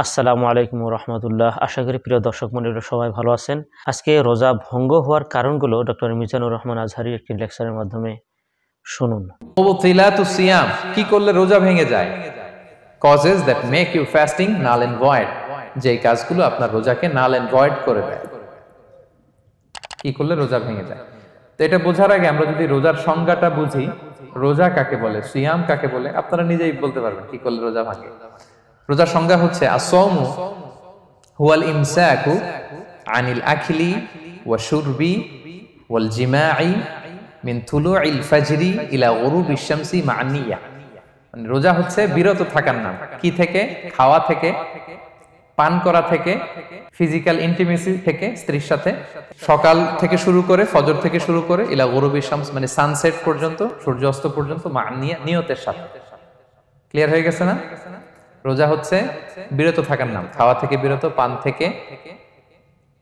আসসালামু আলাইকুম রহমতুল্লাহ। আশা করি প্রিয় দর্শক মণ্ডলীরা সবাই ভালো আছেন। আজকে রোজা ভঙ্গ হওয়ার কারণগুলো ডক্টর মিজানুর রহমান আজহারীর একটি লেকচারের মাধ্যমে শুনুন। মুবতিলাতুস সিয়াম, কি করলে রোজা ভেঙে যায়? Causes that make you fasting null and void, যে কাজগুলো আপনার রোজাকে নাল এন্ড ভয়েড করে দেয়। কি করলে রোজা ভেঙে যায়? তো এটা বোঝার আগে আমরা যদি রোজার সংজ্ঞাটা বুঝি, রোজা কাকে বলে, সিয়াম কাকে বলে, আপনারা নিজেই বলতে পারবেন কি করলে রোজা ভাঙে। রোজার সংজ্ঞা হচ্ছে আসওমু হুয়াল ইমসাকু আনিল আখলি ওয়া শুরবি ওয়াল জিমাই মিন তুলুইল ফাজরি ইলা গুরুবিশ শামসি মা নিয়া। মানে রোজা হচ্ছে বিরত থাকার নাম। কি থেকে? খাওয়া থেকে, পান করা থেকে, ফিজিক্যাল ইন্টিমেসি থেকে স্ত্রীর সাথে, সকাল থেকে শুরু করে, ফজর থেকে শুরু করে ইলা গুরুবিশ শামস মানে সানসেট পর্যন্ত, সূর্যাস্ত পর্যন্ত মা নিয়া, নিয়তের সাথে। ক্লিয়ার হয়ে গেছে না? রোজা হচ্ছে বিরত থাকার নাম। খাওয়া থেকে বিরত, পান থেকে,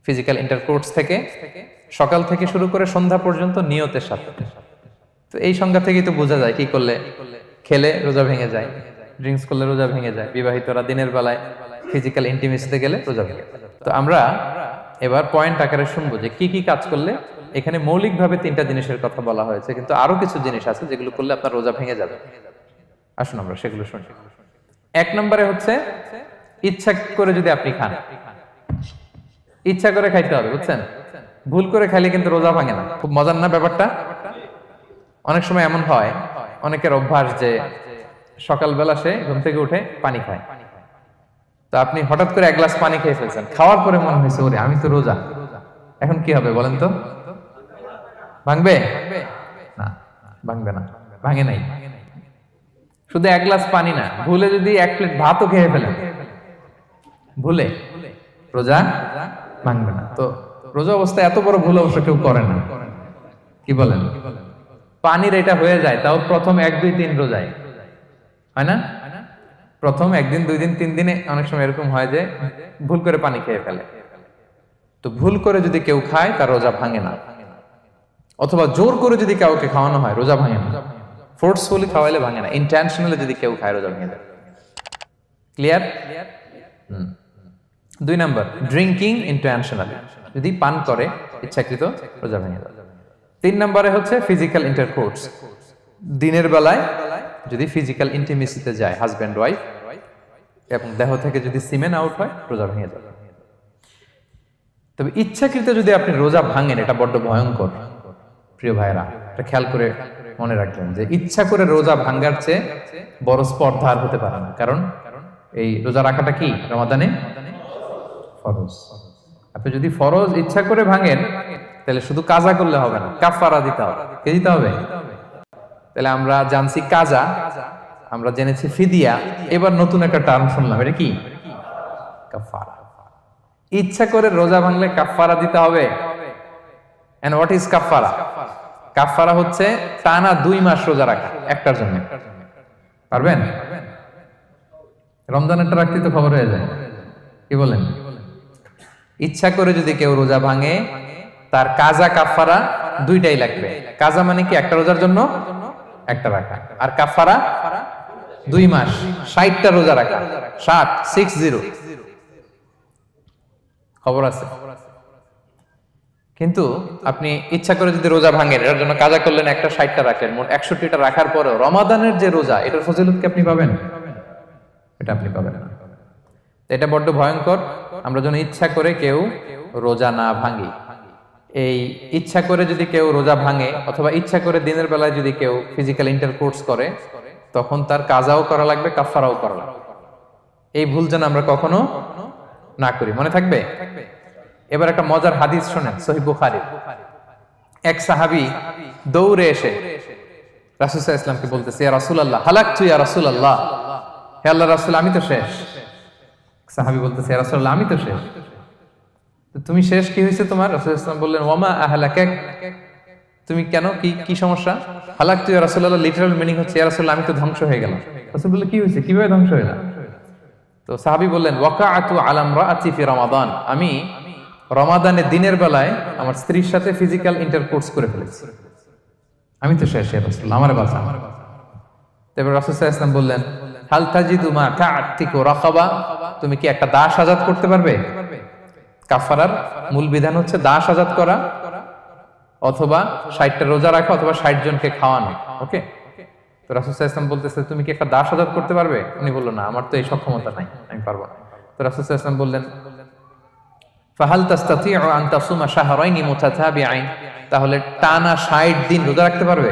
ফিজিক্যাল ইন্টারকোর্স থেকে, সকাল থেকে শুরু করে সন্ধ্যা পর্যন্ত নিয়তের সাথে। তো এই সংজ্ঞা থেকেই তো বোঝা যায় কি করলে, খেলে রোজা ভেঙে যায়, ড্রিঙ্কস করলে রোজা ভেঙে যায়, বিবাহিতরা দিনের বেলায় ফিজিক্যাল ইন্টিমেসিতে গেলে রোজা ভেঙে যায়। তো আমরা এবার পয়েন্ট আকারে শুনবো যে কি কি কাজ করলে। এখানে মৌলিকভাবে 3টা জিনিসের কথা বলা হয়েছে, কিন্তু আরো কিছু জিনিস আছে যেগুলো করলে আপনার রোজা ভেঙে যাবে। আসুন আমরা সেগুলো শুনি। 1 নম্বরে হচ্ছে ইচ্ছা করে যদি আপনি খান, ইচ্ছা করে খাইতে হবে, বুঝছেন? ভুল করে খাইলে কিন্তু রোজা ভাঙে না। খুব মজার না ব্যাপারটা? অনেক সময় এমন হয়, অনেকের অভ্যাস যে সকালবেলা সে ঘুম থেকে উঠে পানি খায়। তো আপনি হঠাৎ করে 1 গ্লাস পানি খেয়ে ফেলছেন, খাওয়ার পরে মনে হয়েছে ওরে আমি তো রোজা, এখন কি হবে বলেন তো? ভাঙবে না? ভাঙবে না, ভাঙে নাই। শুধু 1 গ্লাস পানি না, ভুলে যদি 1 প্লেট ভাতও খেয়ে ফেলেন, ভুলে, রোজা ভাঙবে না। তো রোজা অবস্থায় এত বড় ভুল অবশ্য কেউ করে না, কি বলেন? পানির এটা হয়ে যায়, তাও প্রথম 1, 2, 3 রোজায় হয় না? প্রথম 1 দিন, 2 দিন, 3 দিনে অনেক সময় এরকম হয় যে ভুল করে পানি খেয়ে ফেলে। তো ভুল করে যদি কেউ খায় তার রোজা ভাঙে না। অথবা জোর করে যদি কাউকে খাওয়ানো হয় রোজা ভাঙে না। ফোর্সফুলি খাওয়াইলে ভাঙে না, ইন্টেনশনালি যদি কেউ খায় রোজা ভেঙে যায়। ক্লিয়ার? 2 নাম্বার, ড্রিঙ্কিং ইন্টেনশনালি, যদি পান করে ইচ্ছাকৃত, রোজা ভেঙে যায়। 3 নম্বরে হচ্ছে ফিজিক্যাল ইন্টারকোর্স, দিনের বেলায় যদি ফিজিক্যাল ইন্টিমেসিতে যায় হাজব্যান্ড ওয়াইফ এবং দেহ থেকে যদি সিমেন আউট হয় রোজা ভেঙে যায়। তবে ইচ্ছাকৃত যদি আপনি রোজা ভাঙেন, এটা বড্ড ভয়ঙ্কর প্রিয় ভাইরা। এটা খেয়াল করে মনে রাখবেন যে ইচ্ছা করে রোজা ভাঙার চেয়ে বড় স্পর্ধা আর হতে পারে না। কারণ এই রোজা রাখাটা কি রমাদানে ফরজ। আপনি যদি ফরজ ইচ্ছা করে ভাঙেন তাহলে শুধু কাজা করলে হবে না, কাফারা দিতে হবে। কে দিতে হবে? তাহলে আমরা জানছি কাজা, আমরা জেনেছি ফিদিয়া, এবার নতুন একটা টার্ম শুনলাম, এটা কি? কাফারা। ইচ্ছা করে রোজা ভাঙলে কাফারা দিতে হবে। এন্ড হোয়াট ইজ কাফারা? কাফারা হচ্ছে টানা 2 মাস রোজা রাখা একটার জন্য। পারবেন? রমজানেরটা রাখতে তো খবর হয়ে যায়, কি বলেন? ইচ্ছা করে যদি কেউ রোজা ভাঙে তার কাজা কাফারা 2টাই লাগবে। কাজা মানে কি? একটা রোজার জন্য একটা রাখা, আর কাফারা 2 মাস 60টা রোজা রাখা। 60 খবর আছে। কিন্তু আপনি ইচ্ছা করে যদি রোজা ভাঙেন, এটার জন্য কাজা করলেন, একটা 60টা রাখলেন, মোট 61টা রাখার পরেও রমাদানের যে রোজা, এটার ফজিলত কি আপনি পাবেন? এটা আপনি পাবেন না। এটা বড্ড ভয়ঙ্কর। আমরা যেন ইচ্ছা করে কেউ রোজা না ভাঙি। এই ইচ্ছা করে যদি কেউ রোজা ভাঙে অথবা ইচ্ছা করে দিনের বেলায় যদি কেউ ফিজিক্যাল ইন্টারকোর্স করে, তখন তার কাজাও করা লাগবে, কাফারাও করা লাগবে। এই ভুল যেন আমরা কখনো না করি, মনে থাকবে। এবার একটা মজার হাদিস শোনেন, সহিহ বুখারী। এক সাহাবী দৌড়ে এসে রাসূল সাল্লাল্লাহু আলাইহি ওয়াসাল্লামকে বলতেছে, ইয়া রাসূলুল্লাহ হালাকতু ইয়া রাসূলুল্লাহ, হে আল্লাহর রাসূল আমি তো শেষ। সাহাবী বলতেছে, ইয়া রাসূলুল্লাহ আমি তো শেষ। তো তুমি শেষ, কি হয়েছে তোমার? রাসূল সাল্লাল্লাহু আলাইহি ওয়াসাল্লাম বললেন, ওয়ামা আহলাকাক, তুমি কেন, কি সমস্যা? হালাকতু ইয়া রাসূলুল্লাহ লিটারাল মিনিং হচ্ছে, ইয়া রাসূলুল্লাহ আমি তো ধ্বংস হয়ে গেলাম। রাসূল বললেন, কি হয়েছে, কিভাবে ধ্বংস হইলা? তো সাহাবী বললেন, ওয়াকাআতু আলা ইমরাআতি ফি রমাদান, আমি রমাদানের দিনের বেলায় আমার স্ত্রীর সাথে ফিজিক্যাল ইন্টারকোর্স করে ফেলেছি, আমি তো শেষ, ইয়া রাসূলুল্লাহ আমারে বাঁচান। তারপর রাসূল সাল্লাল্লাহু আলাইহি ওয়াসাল্লাম বললেন, হাল তাজিদু মা তা'তিকু রাকাবা, তুমি কি একটা দাস আজাদ করতে পারবে? কাফারার মূল বিধান হচ্ছে দাস আজাদ করা, অথবা 60টা রোজা রাখা, অথবা 60 জনকে খাওয়ানো। ওকে, তো রাসূল সাল্লাল্লাহু আলাইহি ওয়াসাল্লাম বলতেছে তুমি কি একটা দাস আজাদ করতে পারবে? উনি বলল না, আমার তো এই সক্ষমতা নাই, আমি পারবো না। তো রাসূল সাল্লাল্লাহু আলাইহি ওয়াসাল্লাম বললেন ফাহাল তাস্তাতিউ আন তাসুমা শাহরাইনি মুতাতাবিআইন, তাহলে টানা 60 দিন রোজা রাখতে পারবে?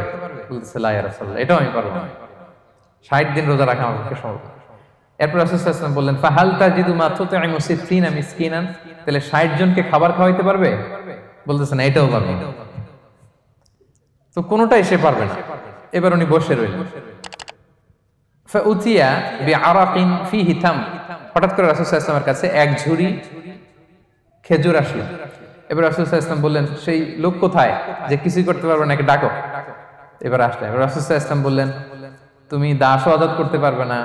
বলতেছে লা ইয়া রাসূলুল্লাহ, এটাও আমি পারবো না, 60 দিন রোজা রাখা আমার পক্ষে সম্ভব না। এরপর রাসূল সাল্লাল্লাহু আলাইহি ওয়াসাল্লাম বললেন ফাহাল তাজিদু মা তুতঈমু 60 মিসকিনান, তাহলে 60 জনকে খাবার খাওয়াইতে পারবে? বলতেছে না, এটাও পারবো না। তো কোনোটাই সে পারবে না। এবার উনি বসে রইলেন। ফাউতিয়া বিআরাকিন ফিহি তাম, হঠাৎ করে রাসূল সাল্লাল্লাহু আলাইহি ওয়াসাল্লামের কাছে এক ঝুড়ি খেজুর আসলো। এবার রাসূল সাল্লাল্লাহু আলাইহি ওয়াসাল্লাম বললেন সেই লোক কোথায় যে কিছুই করতে পারবে না, ডাকো। এবার আসলে এবার রাসূল সাল্লাল্লাহু আলাইহি ওয়াসাল্লাম বললেন তুমি দাসও আজাদ করতে পারবে না,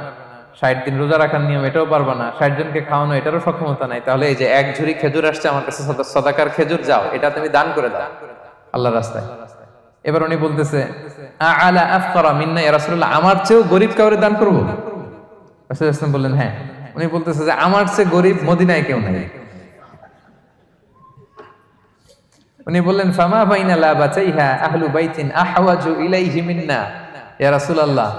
60 দিন রোজা রাখার নিয়ম এটাও পারবে না, 60 জনকে খাওয়ানো এটারও সক্ষমতা নাই, তাহলে এই যে এক ঝুড়ি খেজুর আসছে আমার কাছে, সদাকার খেজুর, যাও এটা তুমি দান করে দাও আল্লাহর রাস্তায়। এবার উনি বলতেছে আলা আফকারা মিন্না ইয়া রাসূলুল্লাহ, আমার চেয়েও গরীব কাউরে দান করব? রাসূল সাল্লাল্লাহু আলাইহি ওয়াসাল্লাম বললেন হ্যাঁ। উনি বলতেছে যে আমার চেয়ে গরীব মদিনায় কেউ নাই। উনি বললেন ফামা বাইনা লাবাতাইহা আহলু বাইতিন আহওয়াজু ইলাইহি মিন্না ইয়া রাসূলুল্লাহ,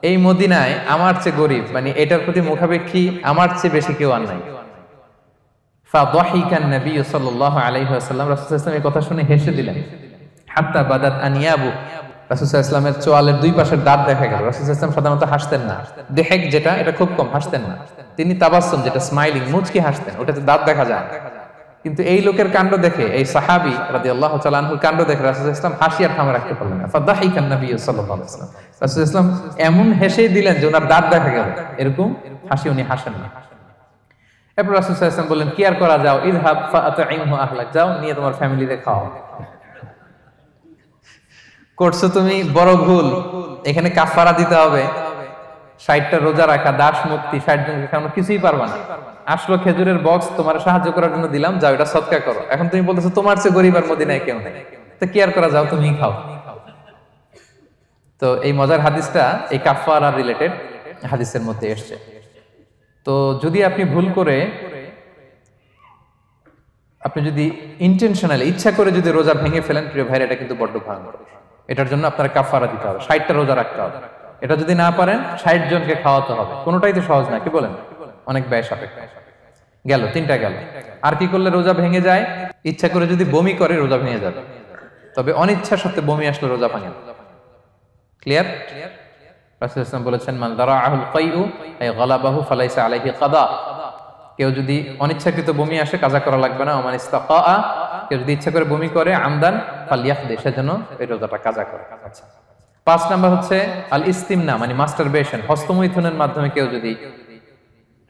এই মদিনায় আমার চেয়ে গরীব, মানে এটার প্রতি মুখাপেক্ষী আমার চেয়ে বেশি কেউ আর নাই। ফাদাহিকান নবী সাল্লাল্লাহু আলাইহি ওয়াসাল্লাম, রাসূল সাল্লাল্লাহু আলাইহি ওয়াসাল্লাম এই কথা শুনে হেসে দিলেন। হাত্তা বাদাত আনিয়াবু, রাসূল সাল্লাল্লাহু আলাইহি ওয়াসাল্লামের চোয়ালের দুই পাশের দাঁত দেখা গেল। রাসূল সাল্লাল্লাহু আলাইহি ওয়াসাল্লাম সাধারণত হাসতেন না, দেহেক যেটা এটা খুব কম হাসতেন না, তিনি তাবাসসুম যেটা স্মাইলিং মুচকি হাসতেন, ওটাতে দাঁত দেখা যায়। কিন্তু এই লোকের কাণ্ড দেখে, এই সাহাবী রাদিয়াল্লাহু তাআলা আনহুর কাণ্ড দেখে রাসূল সাল্লাল্লাহু আলাইহি ওয়াসাল্লাম হাসি আর থামে রাখতে পারলেন না। ফাদাহিকান নবী সাল্লাল্লাহু আলাইহি ওয়াসাল্লাম, রাসূল সাল্লাল্লাহু আলাইহি ওয়াসাল্লাম এমন হেসেই দিলেন যে ওনার দাঁত দেখা গেল, এরকম হাসি উনি হাসেন না। এরপর রাসূল সাল্লাল্লাহু আলাইহি ওয়াসাল্লাম বললেন কি আর করা, যাও ইযহাব ফাআতঈমহু আহলাক, যাও নিয়ে তোমার ফ্যামিলিতে খাও। করছো তুমি বড় ভুল, এখানে কাফারা দিতে হবে, 60টা রোজা রাখা, দাস মুক্তি, 60 জনকে খাওয়ানো, কিছুই পারবা না। আসলো খেজুরের বক্স, তোমার সাহায্য করার জন্য দিলাম, যাও এটা সদকা করো। এখন তুমি বলতেছো তোমার চেয়ে গরীব আর মদিনায় কেউ নেই, তো কি আর করা, যাও তুমি খাও। তো এই মজার হাদিসটা এই কাফারা রিলেটেড হাদিসের মধ্যে এসেছে। তো যদি আপনি ভুল করে, আপনি যদি ইন্টেনশনালি ইচ্ছা করে যদি রোজা ভেঙে ফেলেন, প্রিয় ভাইরা, এটা কিন্তু বড্ড ভয়ঙ্কর। এটার জন্য আপনার কাফারা দিতে হবে, 60টা রোজা রাখতে হবে। এটা যদি না পারেন 60 জনকে খাওয়াতে হবে। কোনোটাই তো সহজ না, কি বলেন? অনেক ব্যয় সাপেক্ষ। গেল 3টা গেল। আর কি করলে রোজা ভেঙে যায়? ইচ্ছা করে যদি বমি করে রোজা ভেঙে যাবে, তবে অনিচ্ছা সত্ত্বে বমি আসলে রোজা ভাঙে। ক্লিয়ার? রাসূল সাল্লাল্লাহু আলাইহি ওয়াসাল্লাম বলেছেন মান দারাআহুল কাইউ আই গালাবাহু ফালাইসা আলাইহি কাদা, কেউ যদি অনিচ্ছাকৃত বমি আসে কাজা করা লাগবে না। ওমান ইস্তাকা, কেউ যদি ইচ্ছা করে বমি করে আমদান ফালিয়াখদি, সেজন্য এই রোজাটা কাজা করে। আচ্ছা, 5 নাম্বার হচ্ছে আল ইস্তিমনা, মানে মাস্টারবেশন, হস্তমৈথুনের মাধ্যমে কেউ যদি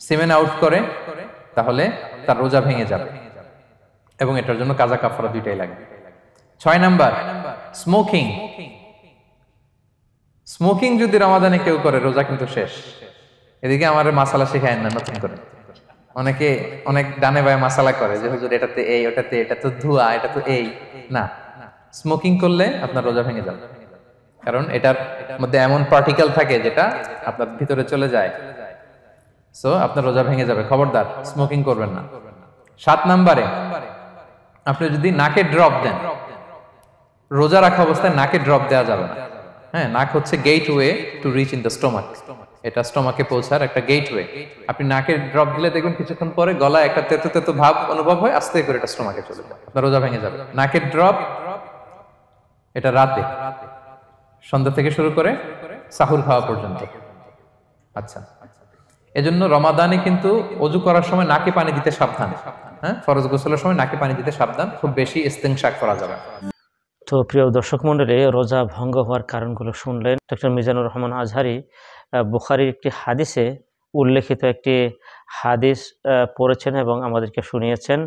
সিমেন আউট করে তাহলে তার রোজা ভেঙে যাবে, এবং এটার জন্য কাজা কাফারা দুইটাই লাগবে। 6 নাম্বার স্মোকিং। স্মোকিং যদি রমাদানে কেউ করে রোজা কিন্তু শেষ। এদিকে আমার মাসালা শেখায় না নতুন করে, অনেকে অনেক ডানে বায়ে মাসালা করে যে হুজুর এটাতে এই, ওটাতে এটা তো ধোঁয়া, এটা তো এই না। স্মোকিং করলে আপনার রোজা ভেঙে যাবে, কারণ এটার মধ্যে এমন পার্টিকেল থাকে যেটা আপনার ভিতরে চলে যায়, সো আপনার রোজা ভেঙে যাবে। খবরদার স্মোকিং করবেন না। 7 নাম্বারে আপনি যদি নাকে ড্রপ দেন, রোজা রাখা অবস্থায় নাকে ড্রপ দেওয়া যাবে না। হ্যাঁ, নাক হচ্ছে gateway to reach in the stomach, এটা স্টোমাকে পৌঁছার একটা গেটওয়ে। আপনি নাকে ড্রপ দিলে দেখবেন কিছুক্ষণ পরে গলায় একটা তেতো তেতো ভাব অনুভব হয়, আস্তে করে এটা স্টোমাকে চলে যায়, আপনার রোজা ভেঙে যাবে। নাকের ড্রপ এটা রাতে, সন্ধ্যা থেকে শুরু করে সাহুর খাওয়া পর্যন্ত। আচ্ছা, এজন্য রমাদানে কিন্তু ওযু করার সময় নাকে পানি দিতে সাবধান। হ্যাঁ, ফরজ গোসলের সময় নাকে পানি দিতে সাবধান, খুব বেশি ইস্তেনশাক করা যাবে না। তো প্রিয় দর্শক মণ্ডলী, রোজা ভঙ্গ হওয়ার কারণগুলো শুনলেন। ডক্টর মিজানুর রহমান আজহারী বুখারীর একটি হাদিসে উল্লেখিত একটি হাদিস পড়েছেন এবং আমাদেরকে শুনিয়েছেন।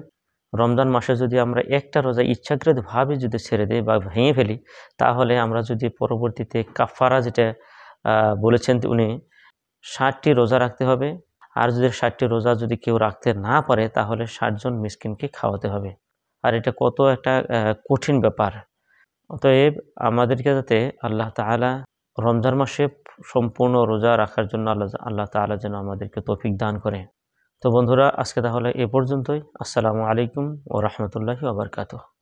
রমজান মাসে যদি আমরা একটা রোজা ইচ্ছাকৃতভাবে যদি ছেড়ে দিই বা ভেঙে ফেলি, তাহলে আমরা যদি পরবর্তীতে কাফারা যেটা বলেছেন উনি, 60টি রোজা রাখতে হবে। আর যদি 60টি রোজা যদি কেউ রাখতে না পারে, তাহলে 60 জন মিসকিনকে খাওয়াতে হবে। আর এটা কত একটা কঠিন ব্যাপার। অতএব আমাদেরকে যাতে আল্লাহ তাআলা রমজান মাসে সম্পূর্ণ রোজা রাখার জন্য আল্লাহ তাআলা যেন আমাদেরকে তৌফিক দান করে। তো বন্ধুরা, আজকে তাহলে এ পর্যন্তই। আসসালামু আলাইকুম ওয়া রাহমাতুল্লাহি ওয়া বারাকাতুহু।